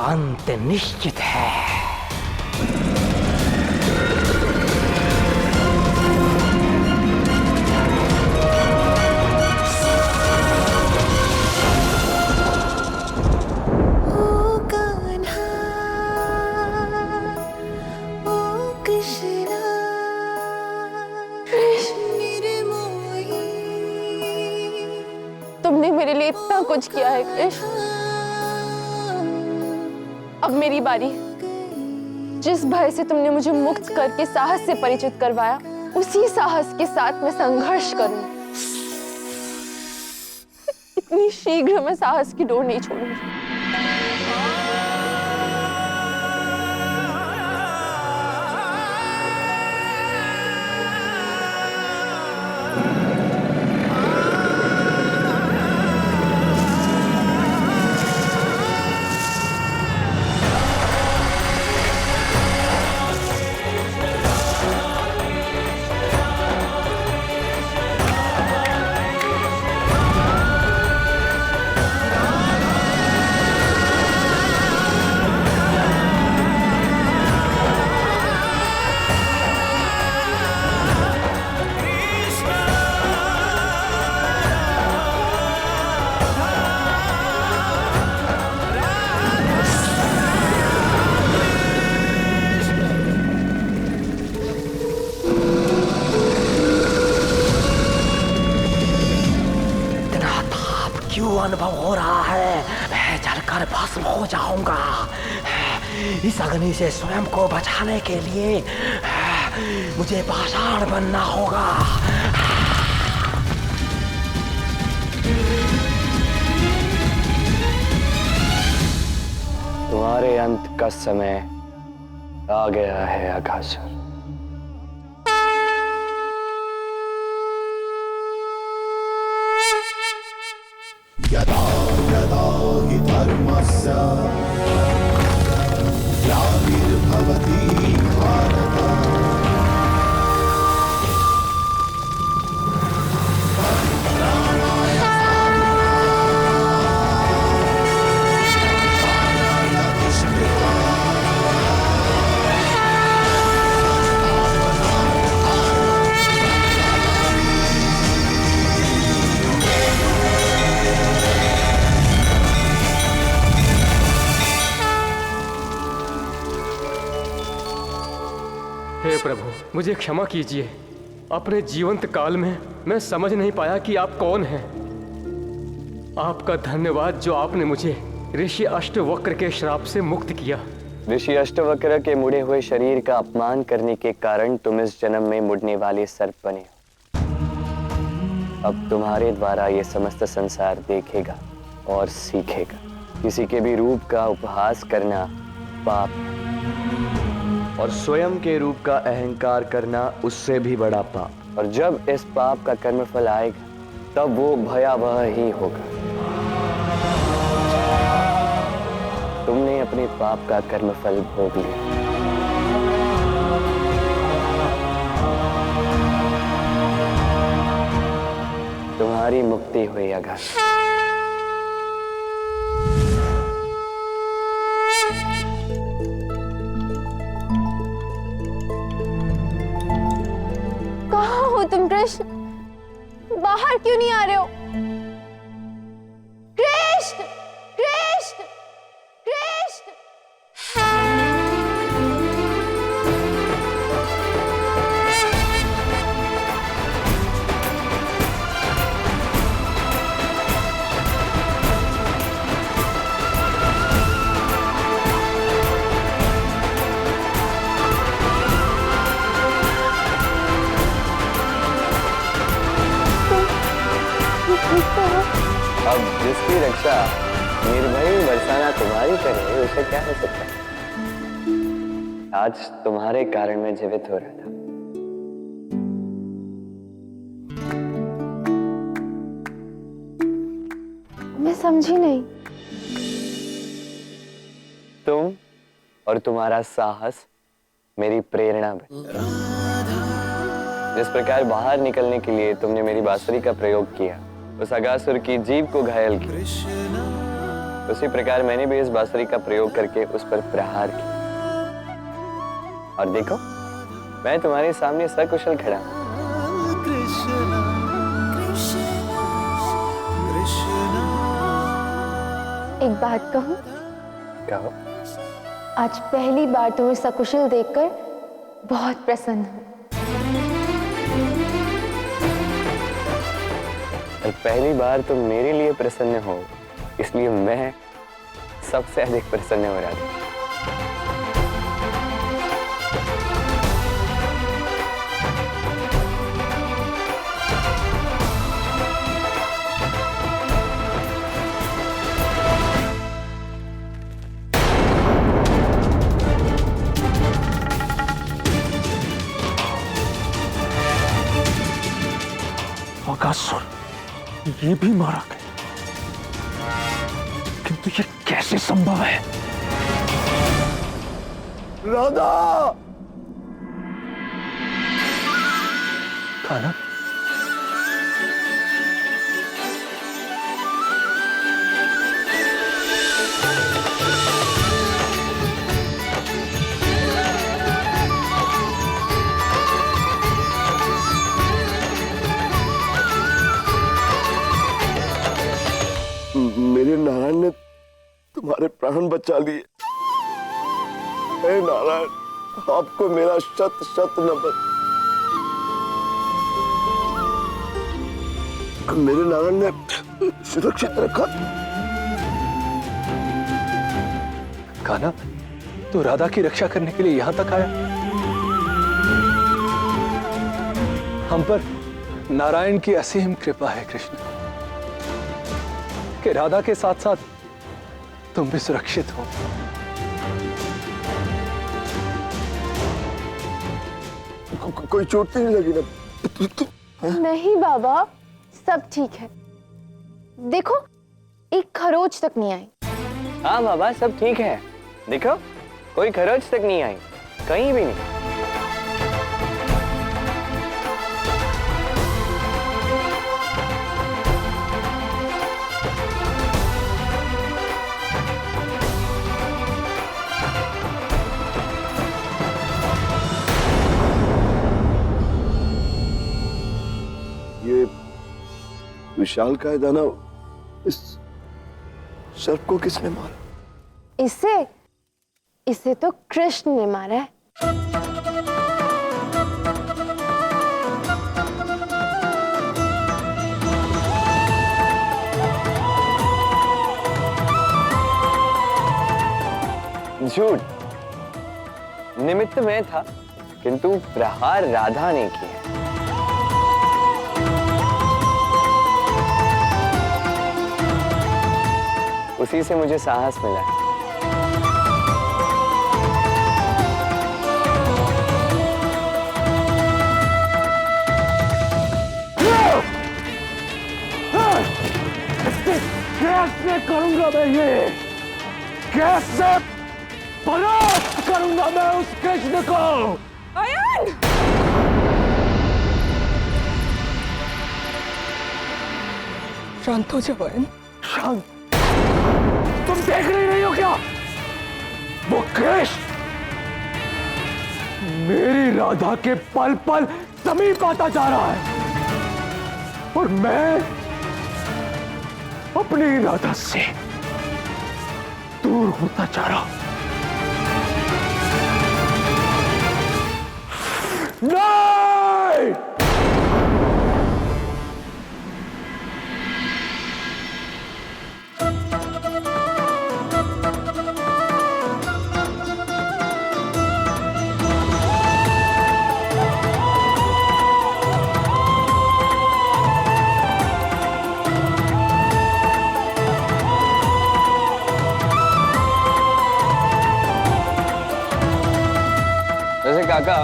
अंत निश्चित है। तुमने मेरे लिए इतना कुछ किया है कृष्ण, अब मेरी बारी। जिस भय से तुमने मुझे मुक्त करके साहस से परिचित करवाया, उसी साहस के साथ मैं संघर्ष करूं। इतनी शीघ्र मैं साहस की डोर नहीं छोड़ूंगी। क्यों अनुभव हो रहा है? मैं जलकर भस्म हो जाऊंगा। इस अग्नि से स्वयं को बचाने के लिए मुझे पाषाण बनना होगा। तुम्हारे अंत का समय आ गया है अघासुर। यदा यदा हि धर्मस्य ग्लानिर्भवति भारत हे प्रभु, मुझे क्षमा कीजिए। अपने जीवंत काल में मैं समझ नहीं पाया कि आप कौन हैं। आपका धन्यवाद जो आपने मुझे ऋषि अष्टवक्र के श्राप से मुक्त किया। ऋषि अष्टवक्र के मुड़े हुए शरीर का अपमान करने के कारण तुम इस जन्म में मुड़ने वाले सर्प बने। अब तुम्हारे द्वारा ये समस्त संसार देखेगा और सीखेगा। किसी के भी रूप का उपहास करना पाप, और स्वयं के रूप का अहंकार करना उससे भी बड़ा पाप। और जब इस पाप का कर्मफल आएगा तब वो भयावह ही होगा। तुमने अपने पाप का कर्मफल भोग लिया। तुम्हारी मुक्ति हुई अघासुर। तुम कृष्ण, बाहर क्यों नहीं आ रहे हो? कृष्ण, कृष्ण, कृष्ण। अब जिसकी रक्षा निर्भय बरसाना तुम्हारी करे उसे क्या हो सकता है? आज तुम्हारे कारण मैं जीवित हो रहा था। मैं समझी नहीं। तुम और तुम्हारा साहस मेरी प्रेरणा बनी। जिस प्रकार बाहर निकलने के लिए तुमने मेरी बांसुरी का प्रयोग किया, उस अघासुर की जीभ को घायल किया, उसी प्रकार मैंने भी इस बांसुरी का प्रयोग करके उस पर प्रहार किया। और देखो, मैं तुम्हारे सामने सकुशल खड़ा हूं। एक बात कहूं? कहो। आज पहली बार तुम्हें सकुशल देखकर बहुत प्रसन्न हूं। और पहली बार तुम मेरे लिए प्रसन्न हो, इसलिए मैं सबसे अधिक प्रसन्न हो रहा था। अगासुर ये भी मारा गया, किंतु ये कैसे संभव है? राधा! खाना? मेरे नारायण ने तुम्हारे प्राण बचा लिए। हे नारायण, आपको मेरा शत शत नमन। मेरे नारायण ने सुरक्षित रखा। कान्हा, तू राधा की रक्षा करने के लिए यहां तक आया? हम पर नारायण की असीम कृपा है कृष्ण, कि राधा के साथ साथ तुम भी सुरक्षित हो। कोई चोट तो नहीं लगी ना? नहीं बाबा, सब ठीक है। देखो, एक खरोच तक नहीं आई। हाँ बाबा, सब ठीक है। देखो, कोई खरोच तक नहीं आई, कहीं भी नहीं। ये विशालकाय दानव इस सर्प को किसने मारा? इसे तो कृष्ण ने मारा है। झूठ। निमित्त मैं था, किंतु प्रहार राधा ने किया। उसी से मुझे साहस मिला है। कैसे करूंगा मैं ये? कैसे परास्त करूंगा मैं उस कृष्ण को? आयन! शांत हो जाओ आयन, शांत। तुम देख नहीं हो क्या? वो कृष्ण मेरी राधा के पल पल समीप आता जा रहा है, और मैं अपनी राधा से दूर होता जा रहा हूं। नहीं! काका,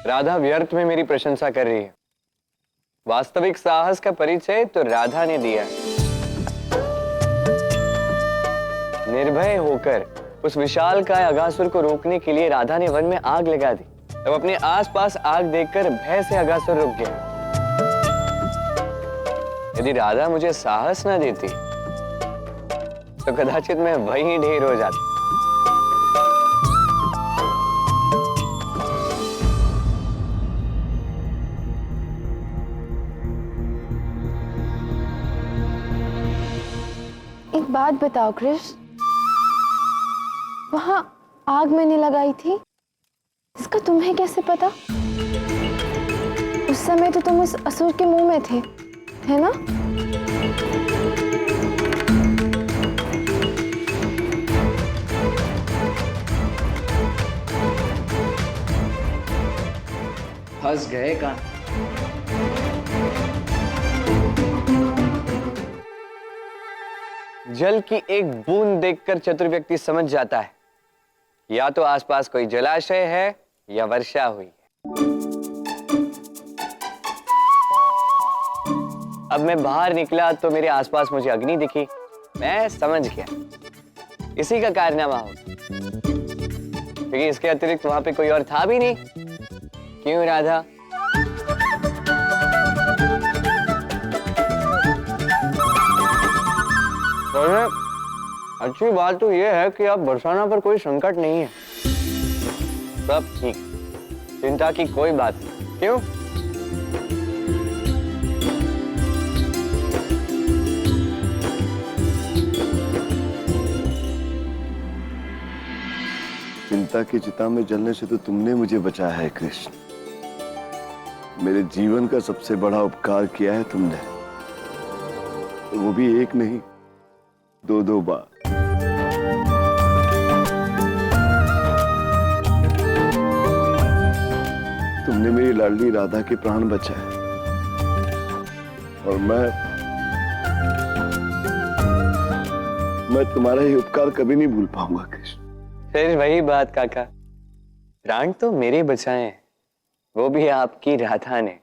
राधा व्यर्थ में मेरी प्रशंसा कर रही है। वास्तविक साहस का परिचय तो राधा ने दिया। निर्भय होकर उस विशालकाय अगासुर को रोकने के लिए राधा ने वन में आग लगा दी। तब अपने आसपास आग देखकर भय से अगासुर रुक गया। यदि राधा मुझे साहस न देती तो कदाचित मैं वहीं ढेर हो जाता। एक बात बताओ कृष्ण, वहां आग मैंने लगाई थी, इसका तुम्हें कैसे पता? उस समय तो तुम उस असुर के मुंह में थे, है ना? फंस गए का। जल की एक बूंद देखकर चतुर व्यक्ति समझ जाता है या तो आसपास कोई जलाशय है या वर्षा हुई है। अब मैं बाहर निकला तो मेरे आसपास मुझे अग्नि दिखी, मैं समझ गया इसी का कारनामा हो, क्योंकि इसके अतिरिक्त वहां पे कोई और था भी नहीं। क्यों राधा? अच्छी बात तो यह है कि अब बरसाना पर कोई संकट नहीं है, सब ठीक, चिंता की कोई बात नहीं। क्यों? चिंता की चिता में जलने से तो तुमने मुझे बचाया है कृष्ण। मेरे जीवन का सबसे बड़ा उपकार किया है तुमने, वो भी एक नहीं, दो बार। तुमने मेरी लाडली राधा के प्राण बचाए और मैं तुम्हारा ये उपकार कभी नहीं भूल पाऊंगा कृष्ण। फिर वही बात काका, प्राण तो मेरे बचाए हैं, वो भी आपकी राधा ने।